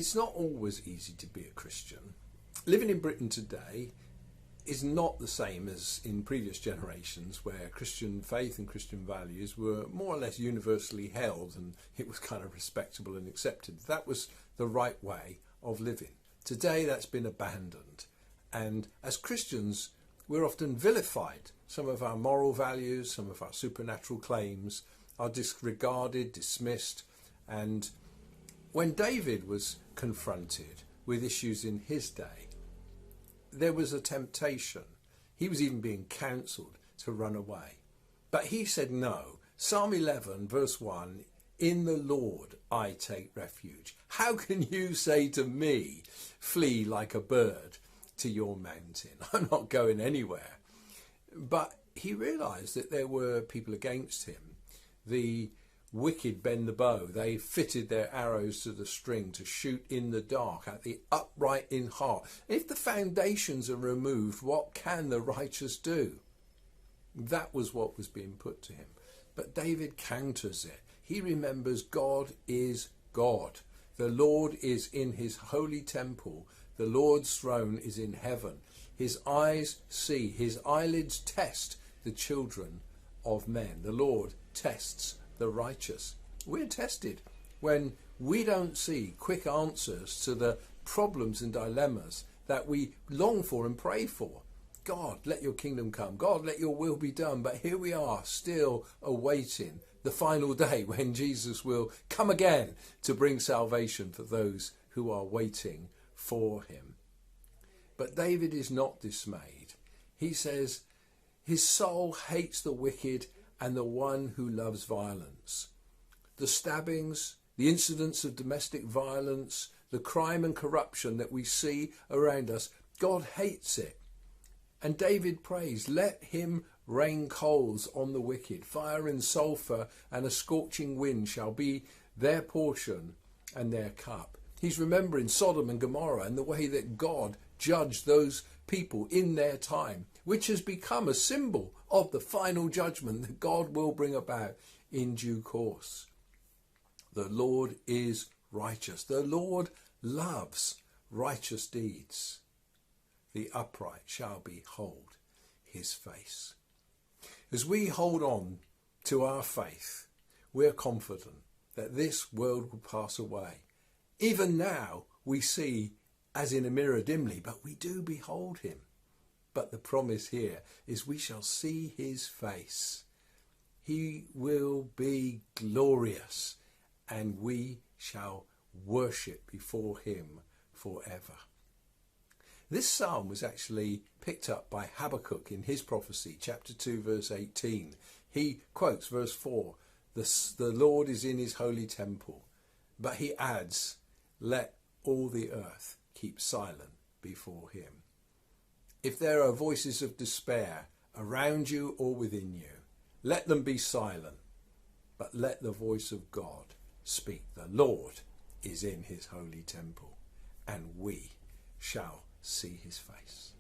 It's not always easy to be a Christian. Living in Britain today is not the same as in previous generations, where Christian faith and Christian values were more or less universally held and it was kind of respectable and accepted. That was the right way of living. Today that's been abandoned, and as Christians we're often vilified. Some of our moral values, some of our supernatural claims are disregarded, dismissed. And when David was confronted with issues in his day, there was a temptation. He was even being counselled to run away. But he said no. Psalm 11 verse 1, in the Lord I take refuge. How can you say to me, flee like a bird to your mountain? I'm not going anywhere. But he realised that there were people against him. The wicked bend the bow. They fitted their arrows to the string to shoot in the dark at the upright in heart. If the foundations are removed, what can the righteous do? That was what was being put to him. But David counters it. He remembers God is God. The Lord is in his holy temple. The Lord's throne is in heaven. His eyes see, his eyelids test the children of men. The Lord tests the righteous. We're tested when we don't see quick answers to the problems and dilemmas that we long for and pray for. God, let your kingdom come. God, let your will be done. But here we are, still awaiting the final day when Jesus will come again to bring salvation for those who are waiting for him. But David is not dismayed. He says his soul hates the wicked and the one who loves violence. The stabbings, the incidents of domestic violence, the crime and corruption that we see around us, God hates it. And David prays, let him rain coals on the wicked. Fire and sulphur and a scorching wind shall be their portion and their cup. He's remembering Sodom and Gomorrah and the way that God judged those people in their time, which has become a symbol of the final judgment that God will bring about in due course. The Lord is righteous. The Lord loves righteous deeds. The upright shall behold his face. As we hold on to our faith, we're confident that this world will pass away. Even now we see as in a mirror dimly, but we do behold him. But the promise here is we shall see his face. He will be glorious and we shall worship before him forever. This psalm was actually picked up by Habakkuk in his prophecy, chapter 2, verse 18. He quotes verse 4, the Lord is in his holy temple. But he adds, let all the earth keep silent before him. If there are voices of despair around you or within you, let them be silent, but let the voice of God speak. The Lord is in his holy temple, and we shall see his face.